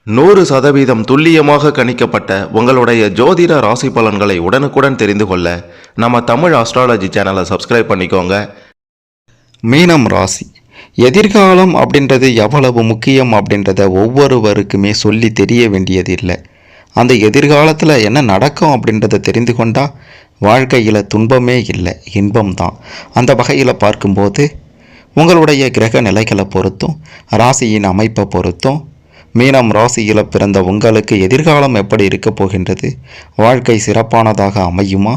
100% துல்லியமாக கணிக்கப்பட்ட உங்களுடைய ஜோதிட ராசி பலன்களை உடனுக்குடன் தெரிந்து கொள்ள நம்ம தமிழ் ஆஸ்ட்ராலஜி சேனலை சப்ஸ்கிரைப் பண்ணிக்கோங்க. மீனம் ராசி எதிர்காலம் அப்படின்றது எவ்வளவு முக்கியம் அப்படின்றத ஒவ்வொருவருக்குமே சொல்லி தெரிய வேண்டியது இல்லை. அந்த எதிர்காலத்தில் என்ன நடக்கும் அப்படின்றத தெரிந்து கொண்டால் வாழ்க்கையில் துன்பமே இல்லை, இன்பம்தான். அந்த வகையில் பார்க்கும்போது உங்களுடைய கிரக நிலைகளை பொறுத்தும் ராசியின் அமைப்பை பொறுத்தும் மீனம் ராசியில் பிறந்த உங்களுக்கு எதிர்காலம் எப்படி இருக்க போகின்றது, வாழ்க்கை சிறப்பானதாக அமையுமா,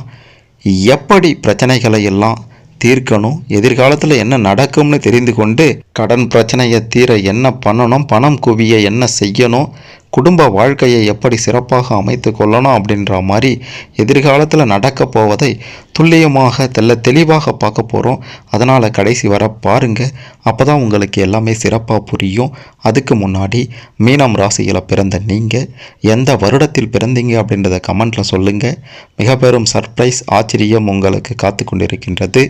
எப்படி பிரச்சனைகளை எல்லாம் தீர்க்கணும், எதிர்காலத்தில் என்ன நடக்கும்னு தெரிந்து கொண்டு கடன் பிரச்சனையை தீர என்ன பண்ணணும், பணம் குவிய என்ன செய்யணும், குடும்ப வாழ்க்கையை எப்படி சிறப்பாக அமைத்து கொள்ளணும் அப்படின்ற மாதிரி எதிர்காலத்தில் நடக்க போவதை துல்லியமாக தெளிவாக பார்க்க போகிறோம். அதனால் கடைசி வர பாருங்கள், அப்போ தான் உங்களுக்கு எல்லாமே சிறப்பாக புரியும். அதுக்கு முன்னாடி மீனம் ராசியில் பிறந்த நீங்கள் எந்த வருடத்தில் பிறந்தீங்க அப்படின்றத கமெண்ட்டில் சொல்லுங்கள். மிக பெரும் சர்ப்ரைஸ் ஆச்சரியம் உங்களுக்கு காத்து கொண்டிருக்கின்றது.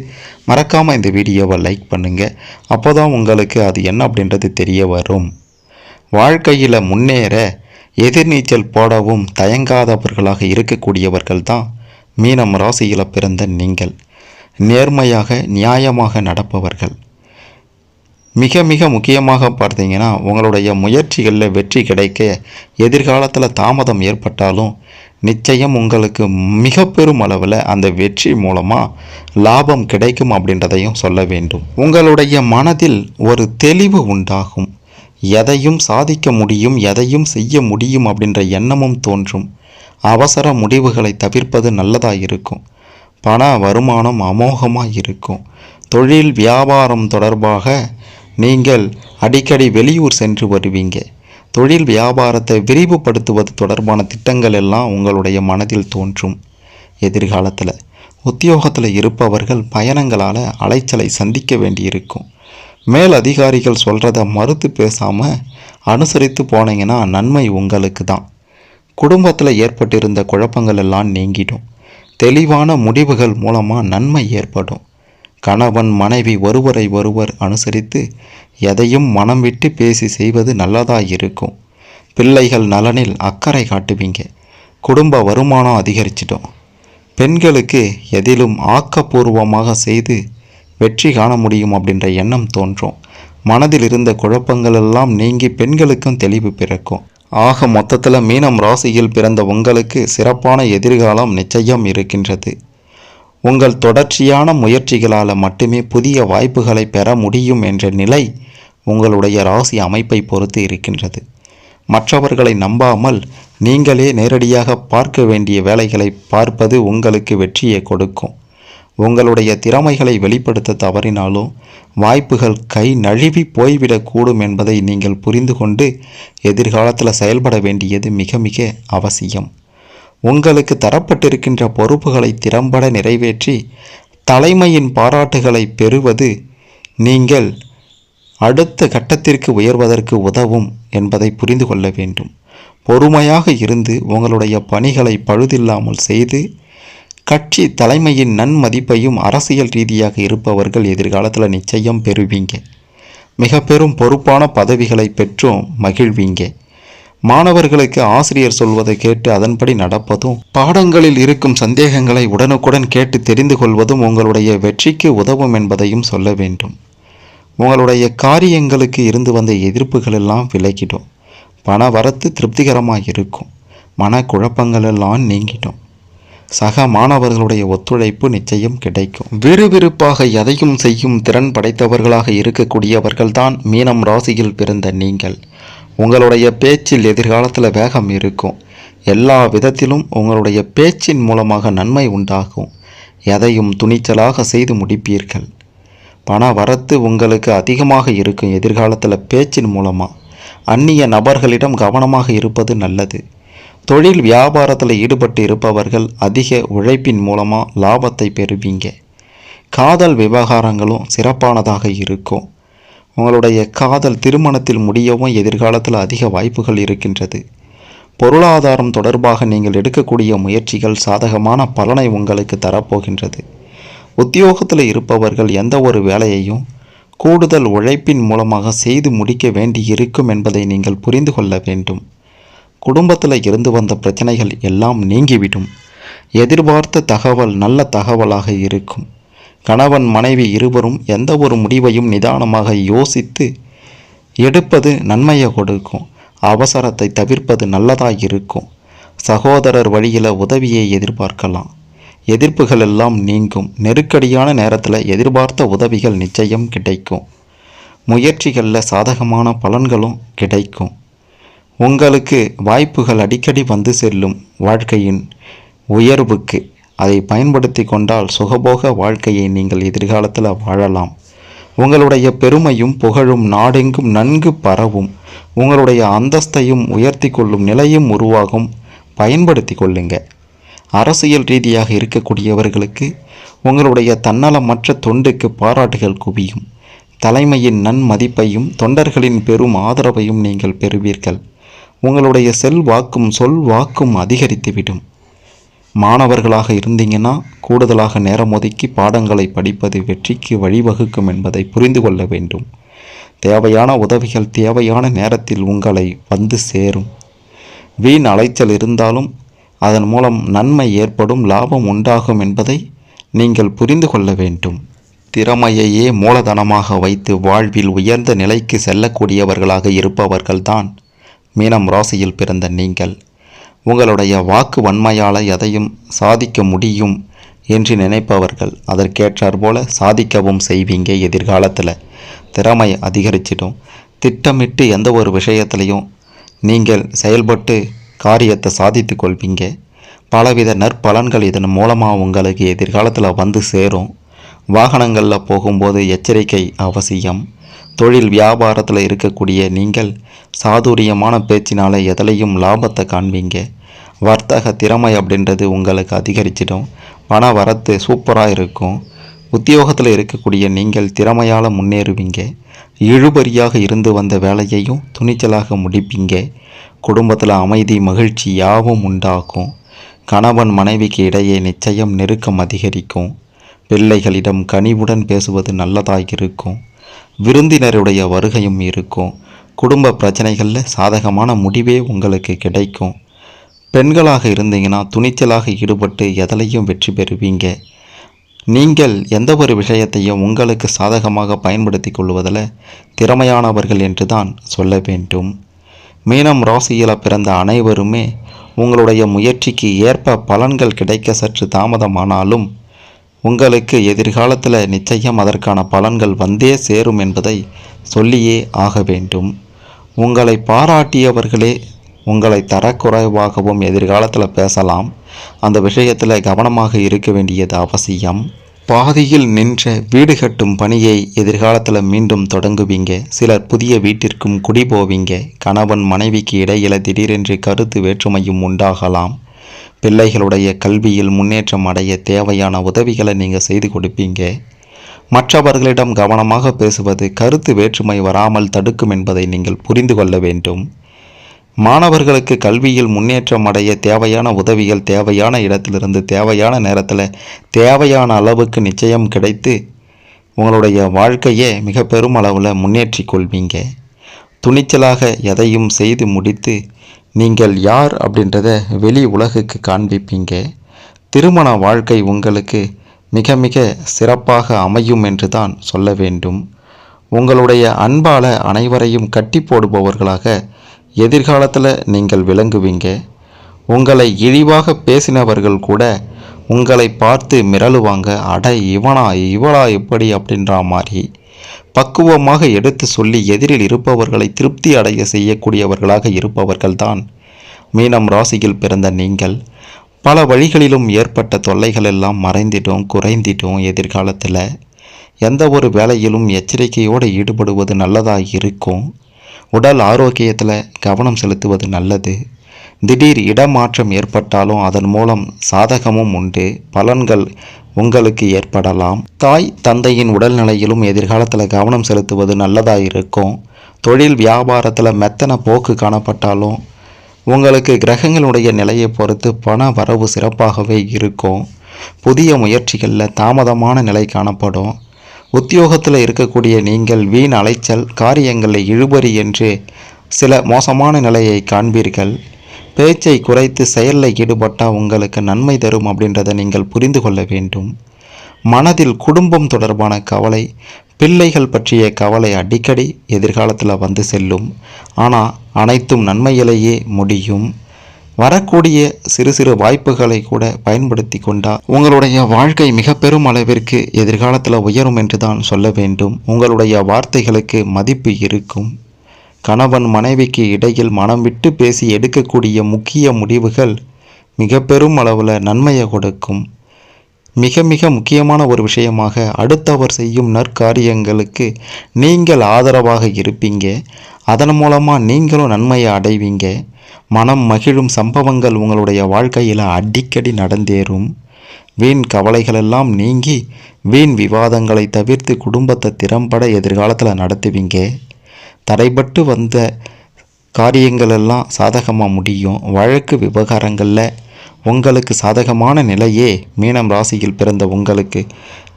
மறக்காமல் இந்த வீடியோவை லைக் பண்ணுங்கள். அப்போ தான் உங்களுக்கு அது என்ன அப்படின்றது தெரிய வரும். வாழ்க்கையில் முன்னேற எதிர்நீச்சல் போடவும் தயங்காதவர்களாக இருக்கக்கூடியவர்கள் தான் மீனம் ராசியில் பிறந்த நீங்கள். நேர்மையாக நியாயமாக நடப்பவர்கள். மிக மிக முக்கியமாக பார்த்தீங்கன்னா உங்களுடைய முயற்சிகளில் வெற்றி கிடைக்க எதிர்காலத்தில் தாமதம் ஏற்பட்டாலும் நிச்சயம் உங்களுக்கு மிக பெரும் அளவில் அந்த வெற்றி மூலமாக லாபம் கிடைக்கும் அப்படின்றதையும் சொல்ல வேண்டும். உங்களுடைய மனதில் ஒரு தெளிவு உண்டாகும். எதையும் சாதிக்க முடியும், எதையும் செய்ய முடியும் அப்படின்ற எண்ணமும் தோன்றும். அவசர முடிவுகளை தவிர்ப்பது நல்லதாக இருக்கும். பண வருமானம் அமோகமாக இருக்கும். தொழில் வியாபாரம் தொடர்பாக நீங்கள் அடிக்கடி வெளியூர் சென்று வருவீங்க. தொழில் வியாபாரத்தை விரிவுபடுத்துவது தொடர்பான திட்டங்கள் எல்லாம் உங்களுடைய மனதில் தோன்றும். எதிர்காலத்தில் உத்தியோகத்தில் இருப்பவர்கள் பயணங்களால் அலைச்சலை சந்திக்க வேண்டியிருக்கும். மேல் அதிகாரிகள் சொல்கிறத மறுத்து பேசாமல் அனுசரித்து போனீங்கன்னா நன்மை உங்களுக்கு தான். குடும்பத்தில் ஏற்பட்டிருந்த குழப்பங்கள் எல்லாம் நீங்கிடும். தெளிவான முடிவுகள் மூலமாக நன்மை ஏற்படும். கணவன் மனைவி ஒருவரை ஒருவர் அனுசரித்து எதையும் மனம் விட்டு பேசி செய்வது நல்லதாக இருக்கும். பிள்ளைகள் நலனில் அக்கறை காட்டுவீங்க. குடும்ப வருமானம் அதிகரிச்சிடும். பெண்களுக்கு எதிலும் ஆக்கப்பூர்வமாக செய்து வெற்றி காண முடியும் அப்படின்ற எண்ணம் தோன்றும். மனதில் இருந்த குழப்பங்கள் எல்லாம் நீங்கி பெண்களுக்கும் தெளிவு பிறக்கும். ஆக மொத்தத்தில் மீனம் ராசியில் பிறந்த உங்களுக்கு சிறப்பான எதிர்காலம் நிச்சயம் இருக்கின்றது. உங்கள் தொடர்ச்சியான முயற்சிகளால் மட்டுமே புதிய வாய்ப்புகளை பெற முடியும் என்ற நிலை உங்களுடைய ராசி அமைப்பை பொறுத்து இருக்கின்றது. மற்றவர்களை நம்பாமல் நீங்களே நேரடியாக பார்க்க வேண்டிய வேலைகளை பார்ப்பது உங்களுக்கு வெற்றியை கொடுக்கும். உங்களுடைய திறமைகளை வெளிப்படுத்த தவறினாலும் வாய்ப்புகள் கை நழுவி போய்விடக்கூடும் என்பதை நீங்கள் புரிந்து கொண்டு எதிர்காலத்தில் செயல்பட வேண்டியது மிக மிக அவசியம். உங்களுக்கு தரப்பட்டிருக்கின்ற பொறுப்புகளை திறம்பட நிறைவேற்றி தலைமையின் பாராட்டுகளை பெறுவது நீங்கள் அடுத்த கட்டத்திற்கு உயர்வதற்கு உதவும் என்பதை புரிந்து கொள்ள வேண்டும். பொறுமையாக இருந்து உங்களுடைய பணிகளை பழுதில்லாமல் செய்து கட்சி தலைமையின் நன்மதிப்பையும் அரசியல் ரீதியாக இருப்பவர்கள் எதிர்காலத்தில் நிச்சயம் பெறுவீங்க. மிக பெரும் பொறுப்பான பதவிகளை பெற்றும் மகிழ்வீங்க. மாணவர்களுக்கு ஆசிரியர் சொல்வதை கேட்டு அதன்படி நடப்பதும் பாடங்களில் இருக்கும் சந்தேகங்களை உடனுக்குடன் கேட்டு தெரிந்து கொள்வதும் உங்களுடைய வெற்றிக்கு உதவும் என்பதையும் சொல்ல வேண்டும். உங்களுடைய காரியங்களுக்கு இருந்து வந்த எதிர்ப்புகள் எல்லாம் விலகிடும். பண வரத்து திருப்திகரமாக இருக்கும். மனக்குழப்பங்கள் எல்லாம் நீங்கிடும். சக மாணவர்களுடைய ஒத்துழைப்பு நிச்சயம் கிடைக்கும். விறுவிறுப்பாக எதையும் செய்யும் திறன் படைத்தவர்களாக இருக்கக்கூடியவர்கள்தான் மீனம் ராசியில் பிறந்த நீங்கள். உங்களுடைய பேச்சில் எதிர்காலத்தில் வேகம் இருக்கும். எல்லா விதத்திலும் உங்களுடைய பேச்சின் மூலமாக நன்மை உண்டாகும். எதையும் துணிச்சலாக செய்து முடிப்பீர்கள். பண வரத்து உங்களுக்கு அதிகமாக இருக்கும். எதிர்காலத்தில் பேச்சின் மூலமாக அந்நிய நபர்களிடம் கவனமாக இருப்பது நல்லது. தொழில் வியாபாரத்தில் ஈடுபட்டு இருப்பவர்கள் அதிக உழைப்பின் மூலமாக லாபத்தை பெறுவீங்க. காதல் விவகாரங்களும் சிறப்பானதாக இருக்கும். உங்களுடைய காதல் திருமணத்தில் முடியவும் எதிர்காலத்தில் அதிக வாய்ப்புகள் இருக்கின்றது. பொருளாதாரம் தொடர்பாக நீங்கள் எடுக்கக்கூடிய முயற்சிகள் சாதகமான பலனை உங்களுக்கு தரப்போகின்றது. உத்தியோகத்தில் இருப்பவர்கள் எந்த ஒரு வேலையையும் கூடுதல் உழைப்பின் மூலமாக செய்து முடிக்க வேண்டியிருக்கும் என்பதை நீங்கள் புரிந்து கொள்ள வேண்டும். குடும்பத்தில் இருந்து வந்த பிரச்சனைகள் எல்லாம் நீங்கிவிடும். எதிர்பார்த்த தகவல் நல்ல தகவலாக இருக்கும். கணவன் மனைவி இருவரும் எந்த ஒரு முடிவையும் நிதானமாக யோசித்து எடுப்பது நன்மையை கொடுக்கும். அவசரத்தை தவிர்ப்பது நல்லதாக இருக்கும். சகோதரர் வழியில் உதவியை எதிர்பார்க்கலாம். எதிர்ப்புகள் எல்லாம் நீங்கும். நெருக்கடியான நேரத்தில் எதிர்பார்த்த உதவிகள் நிச்சயம் கிடைக்கும். முயற்சிகளில் சாதகமான பலன்களும் கிடைக்கும். உங்களுக்கு வாய்ப்புகள் அடிக்கடி வந்து செல்லும். வாழ்க்கையின் உயர்வுக்கு அதை பயன்படுத்தி கொண்டால் சுகபோக வாழ்க்கையை நீங்கள் எதிர்காலத்தில் வாழலாம். உங்களுடைய பெருமையும் புகழும் நாடெங்கும் நன்கு பரவும். உங்களுடைய அந்தஸ்தையும் உயர்த்தி கொள்ளும் நிலையும் உருவாகும். பயன்படுத்தி கொள்ளுங்க. அரசியல் ரீதியாக இருக்கக்கூடியவர்களுக்கு உங்களுடைய தன்னலமற்ற தொண்டுக்கு பாராட்டுகள் குவியும். தலைமையின் நன்மதிப்பையும் தொண்டர்களின் பெரும் ஆதரவையும் நீங்கள் பெறுவீர்கள். உங்களுடைய செல்வாக்கும் சொல் வாக்கும் அதிகரித்துவிடும். மாணவர்களாக இருந்தீங்கன்னா கூடுதலாக நேரம் ஒதுக்கி பாடங்களை படிப்பது வெற்றிக்கு வழிவகுக்கும் என்பதை புரிந்து கொள்ள வேண்டும். தேவையான உதவிகள் தேவையான நேரத்தில் உங்களை வந்து சேரும். வீண் அலைச்சல் இருந்தாலும் அதன் மூலம் நன்மை ஏற்படும், லாபம் உண்டாகும் என்பதை நீங்கள் புரிந்து கொள்ள வேண்டும். திறமையையே மூலதனமாக வைத்து வாழ்வில் உயர்ந்த நிலைக்கு செல்லக்கூடியவர்களாக இருப்பவர்கள்தான் மீனம் ராசியில் பிறந்த நீங்கள். உங்களுடைய வாக்கு வன்மையால் எதையும் சாதிக்க முடியும் என்று நினைப்பவர்கள் அதற்கேற்றாற் போல சாதிக்கவும் செய்வீங்க. எதிர்காலத்தில் திறமை அதிகரிச்சிடும். திட்டமிட்டு எந்த ஒரு விஷயத்திலையும் நீங்கள் செயல்பட்டு காரியத்தை சாதித்து கொள்வீங்க. பலவித நற்பலன்கள் இதன் மூலமாக உங்களுக்கு எதிர்காலத்தில் வந்து சேரும். வாகனங்களில் போகும்போது எச்சரிக்கை அவசியம். தொழில் வியாபாரத்தில் இருக்கக்கூடிய நீங்கள் சாதுரியமான பேச்சினால் எதிலையும் லாபத்தை காண்பீங்க. வர்த்தக திறமை அப்படின்றது உங்களுக்கு அதிகரிச்சிடும். பண வரத்து சூப்பராக இருக்கும். உத்தியோகத்தில் இருக்கக்கூடிய நீங்கள் திறமையால் முன்னேறுவீங்க. இழுபறியாக இருந்து வந்த வேலையையும் துணிச்சலாக முடிப்பீங்க. குடும்பத்தில் அமைதி மகிழ்ச்சி யாவும் உண்டாகும். கணவன் மனைவிக்கு இடையே நிச்சயம் நெருக்கம் அதிகரிக்கும். பிள்ளைகளிடம் கனிவுடன் பேசுவது நல்லதாக இருக்கும். விருந்தினருடைய வருகையும் இருக்கும். குடும்ப பிரச்சனைகளில் சாதகமான முடிவே உங்களுக்கு கிடைக்கும். பெண்களாக இருந்தீங்கன்னா துணிச்சலாக ஈடுபட்டு எதிலையும் வெற்றி பெறுவீங்க. நீங்கள் எந்த ஒரு விஷயத்தையும் உங்களுக்கு சாதகமாக பயன்படுத்தி கொள்வதில் திறமையானவர்கள் என்று தான் சொல்ல வேண்டும். மீனம் ராசியில் பிறந்த அனைவருமே உங்களுடைய முயற்சிக்கு ஏற்ப பலன்கள் கிடைக்க சற்று தாமதமானாலும் உங்களுக்கு எதிர்காலத்தில் நிச்சயம் அதற்கான பலன்கள் வந்தே சேரும் என்பதை சொல்லியே ஆக வேண்டும். உங்களை பாராட்டியவர்களே உங்களை தரக்குறைவாகவும் எதிர்காலத்தில் பேசலாம். அந்த விஷயத்தில் கவனமாக இருக்க வேண்டியது அவசியம். பாதியில் நின்ற வீடு கட்டும் பணியை எதிர்காலத்தில் மீண்டும் தொடங்குவீங்க. சிலர் புதிய வீட்டிற்கும் குடி போவீங்க. கணவன் மனைவிக்கு இடையில திடீரென்று கருத்து வேற்றுமையும் உண்டாகலாம். பிள்ளைகளுடைய கல்வியில் முன்னேற்றம் அடைய தேவையான உதவிகளை நீங்கள் செய்து கொடுப்பீங்க. மற்றவர்களிடம் கவனமாக பேசுவது கருத்து வேற்றுமை வராமல் தடுக்கும் என்பதை நீங்கள் புரிந்து கொள்ள வேண்டும். மாணவர்களுக்கு கல்வியில் முன்னேற்றம் அடைய தேவையான உதவிகள் தேவையான இடத்திலிருந்து தேவையான நேரத்தில் தேவையான அளவுக்கு நிச்சயம் கிடைத்து உங்களுடைய வாழ்க்கையை மிக பெரும் அளவில் முன்னேற்றி கொள்வீங்க. துணிச்சலாக எதையும் செய்து முடித்து நீங்கள் யார் அப்படின்றத வெளி உலகுக்கு காண்பிப்பீங்க. திருமண வாழ்க்கை உங்களுக்கு மிக மிக சிறப்பாக அமையும் என்று தான் சொல்ல வேண்டும். உங்களுடைய அன்பால் அனைவரையும் கட்டி போடுபவர்களாக எதிர்காலத்தில் நீங்கள் விளங்குவீங்க. உங்களை இழிவாக பேசினவர்கள் கூட உங்களை பார்த்து மிரளுவாங்க. அட இவனா இவளா எப்படி அப்படின்ற மாதிரி பக்குவமாக எடுத்து சொல்லி எதிரில் இருப்பவர்களை திருப்தி அடைய செய்யக்கூடியவர்களாக இருப்பவர்கள்தான் மீனம் ராசியில் பிறந்த நீங்கள். பல வழிகளிலும் ஏற்பட்ட தொல்லைகள் எல்லாம் மறைந்திடும் குறைந்திடும். எதிர்காலத்தில் எந்த ஒரு வேலையிலும் எச்சரிக்கையோடு ஈடுபடுவது நல்லதாக இருக்கும். உடல் ஆரோக்கியத்தில் கவனம் செலுத்துவது நல்லது. திடீர் இடமாற்றம் ஏற்பட்டாலும் அதன் மூலம் சாதகமும் உண்டு. பலன்கள் உங்களுக்கு ஏற்படலாம். தாய் தந்தையின் உடல்நிலையிலும் எதிர்காலத்தில் கவனம் செலுத்துவது நல்லதாக இருக்கும். தொழில் வியாபாரத்தில் மெத்தன போக்கு காணப்பட்டாலும் உங்களுக்கு கிரகங்களுடைய நிலையை பொறுத்து பண வரவு சிறப்பாகவே இருக்கும். புதிய முயற்சிகளில் தாமதமான நிலை காணப்படும். உத்தியோகத்தில் இருக்கக்கூடிய நீங்கள் வீண் அலைச்சல் காரியங்களில் இழுபறி என்று சில மோசமான நிலையை காண்பீர்கள். பேச்சை குறைத்து செயலில் ஈடுபட்டால் உங்களுக்கு நன்மை தரும் அப்படின்றத நீங்கள் புரிந்து கொள்ள வேண்டும். மனதில் குடும்பம் தொடர்பான கவலை, பிள்ளைகள் பற்றிய கவலை அடிக்கடி எதிர்காலத்தில் வந்து செல்லும். ஆனால் அனைத்தும் நன்மையிலேயே முடியும். வரக்கூடிய சிறு சிறு வாய்ப்புகளை கூட பயன்படுத்தி கொண்டால் உங்களுடைய வாழ்க்கை மிக பெரும் அளவிற்கு எதிர்காலத்தில் உயரும் என்று தான் சொல்ல வேண்டும். உங்களுடைய வார்த்தைகளுக்கு மதிப்பு இருக்கும். கணவன் மனைவிக்கு இடையில் மனம் விட்டு பேசி எடுக்கக்கூடிய முக்கிய முடிவுகள் மிக பெரும் அளவில் நன்மையை கொடுக்கும். மிக மிக முக்கியமான ஒரு விஷயமாக அடுத்தவர் செய்யும் நற்காரியங்களுக்கு நீங்கள் ஆதரவாக இருப்பீங்க. அதன் மூலமாக நீங்களும் நன்மையை அடைவீங்க. மனம் மகிழும் சம்பவங்கள் உங்களுடைய வாழ்க்கையில் அடிக்கடி நடந்தேறும். வீண் கவலைகளெல்லாம் நீங்கி வீண் விவாதங்களை தவிர்த்து குடும்பத்தை திறம்பட எதிர்காலத்தில் நடத்துவீங்க. தடைபட்டு வந்த காரியங்களெல்லாம் சாதகமாக முடியும். வழக்கு விவகாரங்களில் உங்களுக்கு சாதகமான நிலையே மீனம் ராசியில் பிறந்த உங்களுக்கு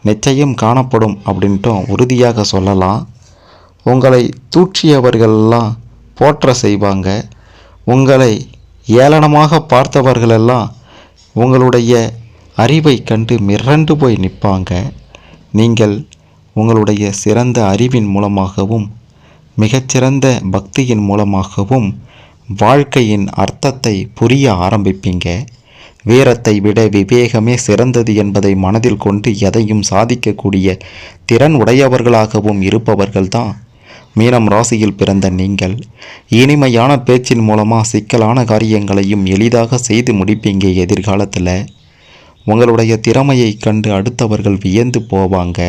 நிச்சயம் காணப்படும் அப்படின்ட்டும் உறுதியாக சொல்லலாம். உங்களை தூற்றியவர்களெல்லாம் போற்ற செய்வாங்க. உங்களை ஏளனமாக பார்த்தவர்களெல்லாம் உங்களுடைய அறிவை கண்டு மிரண்டு போய் நிற்பாங்க. நீங்கள் உங்களுடைய சிறந்த அறிவின் மூலமாகவும் மிகச்சிறந்த பக்தியின் மூலமாகவும் வாழ்க்கையின் அர்த்தத்தை புரிய ஆரம்பிப்பீங்க. வீரத்தை விட விவேகமே சிறந்தது என்பதை மனதில் கொண்டு எதையும் சாதிக்கக்கூடிய திறன் உடையவர்களாகவும் இருப்பவர்கள்தான் மீனம் ராசியில் பிறந்த நீங்கள். இனிமையான பேச்சின் மூலமாக சிக்கலான காரியங்களையும் எளிதாக செய்து முடிப்பீங்க. எதிர்காலத்தில் உங்களுடைய திறமையை கண்டு அடுத்தவர்கள் வியந்து போவாங்க.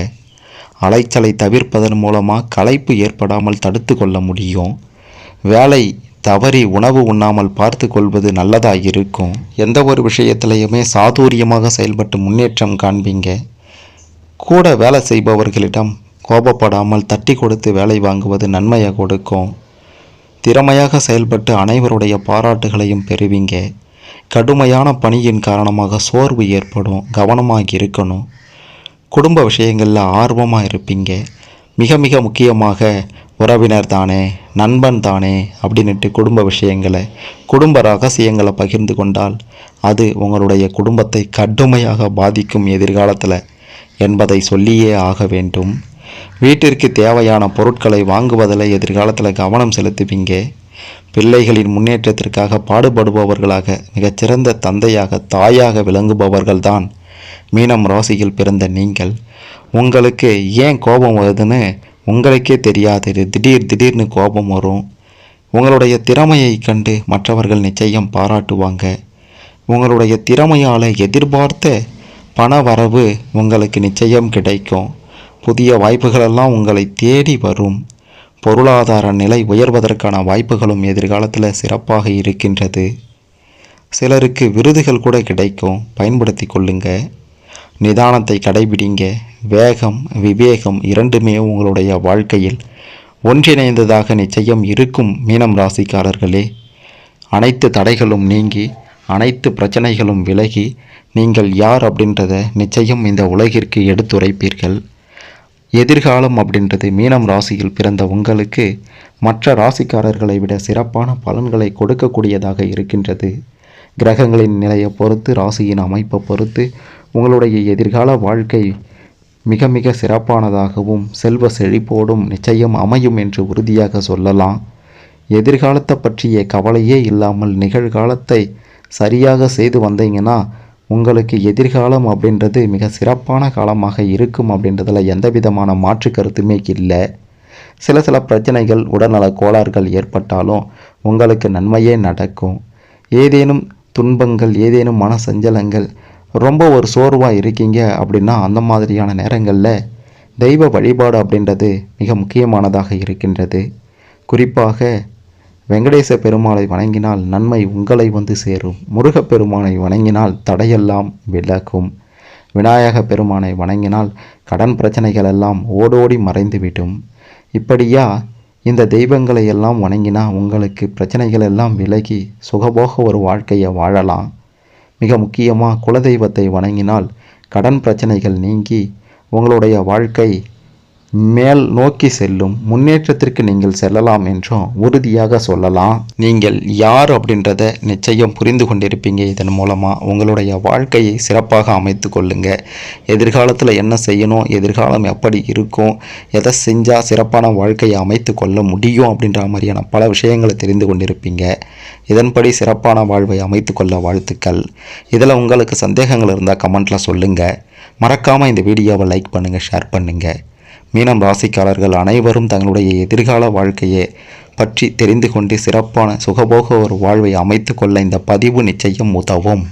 அலைச்சலை தவிர்ப்பதன் மூலமாக களைப்பு ஏற்படாமல் தடுத்து கொள்ள முடியும். வேலை தவறி உணவு உண்ணாமல் பார்த்து கொள்வது நல்லதாக இருக்கும். எந்த ஒரு விஷயத்திலையுமே சாதுரியமாக செயல்பட்டு முன்னேற்றம் காண்பீங்க. கூட வேலை செய்பவர்களிடம் கோபப்படாமல் தட்டி கொடுத்து வேலை வாங்குவது நன்மையை கொடுக்கும். திறமையாக செயல்பட்டு அனைவருடைய பாராட்டுகளையும் பெறுவீங்க. கடுமையான பணியின் காரணமாக சோர்வு ஏற்படும். கவனமாக இருக்கணும். குடும்ப விஷயங்களில் ஆர்வமாக இருப்பீங்க. மிக மிக முக்கியமாக உறவினர் தானே, நண்பன் தானே அப்படின்ட்டு குடும்ப விஷயங்களை, குடும்ப ரகசியங்களை பகிர்ந்து கொண்டால் அது உங்களுடைய குடும்பத்தை கடுமையாக பாதிக்கும் எதிர்காலத்தில் என்பதை சொல்லியே ஆக வேண்டும். வீட்டிற்கு தேவையான பொருட்களை வாங்குவதில் எதிர்காலத்தில் கவனம் செலுத்துவீங்க. பிள்ளைகளின் முன்னேற்றத்திற்காக பாடுபடுபவர்களாக மிகச்சிறந்த தந்தையாக தாயாக விளங்குபவர்கள்தான் மீனம் ராசியில் பிறந்த நீங்கள். உங்களுக்கு ஏன் கோபம் வருதுன்னு உங்களுக்கே தெரியாது. திடீர்னு கோபம் வரும். உங்களுடைய திறமையை கண்டு மற்றவர்கள் நிச்சயம் பாராட்டுவாங்க. உங்களுடைய திறமையால் எதிர்பார்த்த பண வரவு உங்களுக்கு நிச்சயம் கிடைக்கும். புதிய வாய்ப்புகளெல்லாம் உங்களை தேடி வரும். பொருளாதார நிலை உயர்வதற்கான வாய்ப்புகளும் எதிர்காலத்தில் சிறப்பாக இருக்கின்றது. சிலருக்கு விருதுகள் கூட கிடைக்கும். பயன்படுத்தி கொள்ளுங்க. நிதானத்தை கடைபிடிங்க. வேகம் விவேகம் இரண்டுமே உங்களுடைய வாழ்க்கையில் ஒன்றிணைந்ததாக நிச்சயம் இருக்கும். மீனம் ராசிக்காரர்களே, அனைத்து தடைகளும் நீங்கி அனைத்து பிரச்சனைகளும் விலகி நீங்கள் யார் அப்படின்றத நிச்சயம் இந்த உலகிற்கு எடுத்துரைப்பீர்கள். எதிர்காலம் அப்படின்றது மீனம் ராசியில் பிறந்த உங்களுக்கு மற்ற ராசிக்காரர்களை விட சிறப்பான பலன்களை கொடுக்கக்கூடியதாக இருக்கின்றது. கிரகங்களின் நிலையை பொறுத்து, ராசியின் அமைப்பை பொறுத்து உங்களுடைய எதிர்கால வாழ்க்கை மிக மிக சிறப்பானதாகவும் செல்வ செழிப்போடும் நிச்சயம் அமையும் என்று உறுதியாக சொல்லலாம். எதிர்காலத்தை பற்றிய கவலையே இல்லாமல் நிகழ்காலத்தை சரியாக செய்து வந்தீங்கன்னா உங்களுக்கு எதிர்காலம் அப்படின்றது மிக சிறப்பான காலமாக இருக்கும் அப்படின்றதுல எந்த விதமான மாற்று கருத்துமே இல்லை. சில பிரச்சனைகள், உடல்நல கோளாறுகள் ஏற்பட்டாலும் உங்களுக்கு நன்மையே நடக்கும். ஏதேனும் துன்பங்கள், ஏதேனும் மன சஞ்சலங்கள், ரொம்ப ஒரு சோர்வாக இருக்கீங்க அப்படின்னா அந்த மாதிரியான நேரங்களில் தெய்வ வழிபாடு அப்படின்றது மிக முக்கியமானதாக இருக்கின்றது. குறிப்பாக வெங்கடேச பெருமாளை வணங்கினால் நன்மை உங்களை வந்து சேரும். முருகப்பெருமானை வணங்கினால் தடையெல்லாம் விலகும். விநாயக பெருமானை வணங்கினால் கடன் பிரச்சனைகள் எல்லாம் ஓடோடி மறைந்துவிடும். இப்படியா இந்த தெய்வங்களை எல்லாம் வணங்கினா உங்களுக்கு பிரச்சனைகள் எல்லாம் விலகி சுகபோக ஒரு வாழ்க்கையை வாழலாம். மிக முக்கியமாக குலதெய்வத்தை வணங்கினால் கடன் பிரச்சனைகள் நீங்கி உங்களுடைய வாழ்க்கை மேல் நோக்கி செல்லும் முன்னேற்றத்திற்கு நீங்கள் செல்லலாம் என்றும் உறுதியாக சொல்லலாம். நீங்கள் யார் அப்படின்றத நிச்சயம் புரிந்து கொண்டிருப்பீங்க. இதன் மூலமாக உங்களுடைய வாழ்க்கையை சிறப்பாக அமைத்து கொள்ளுங்க. எதிர்காலத்தில் என்ன செய்யணும், எதிர்காலம் எப்படி இருக்கும், எதை செஞ்சால் சிறப்பான வாழ்க்கையை அமைத்து கொள்ள முடியும் அப்படின்ற மாதிரியான பல விஷயங்களை தெரிந்து கொண்டிருப்பீங்க. இதன்படி சிறப்பான வாழ்வை அமைத்து கொள்ள வாழ்த்துக்கள். இதில் உங்களுக்கு சந்தேகங்கள் இருந்தால் கமெண்ட்டில் சொல்லுங்கள். மறக்காமல் இந்த வீடியோவை லைக் பண்ணுங்கள், ஷேர் பண்ணுங்கள். மீனம் ராசிக்காரர்கள் அனைவரும் தங்களுடைய எதிர்கால வாழ்க்கையை பற்றி தெரிந்து கொண்டு சிறப்பான சுகபோக ஒரு வாழ்வை அமைத்து கொள்ள இந்த பதிவு நிச்சயம் உதவும்.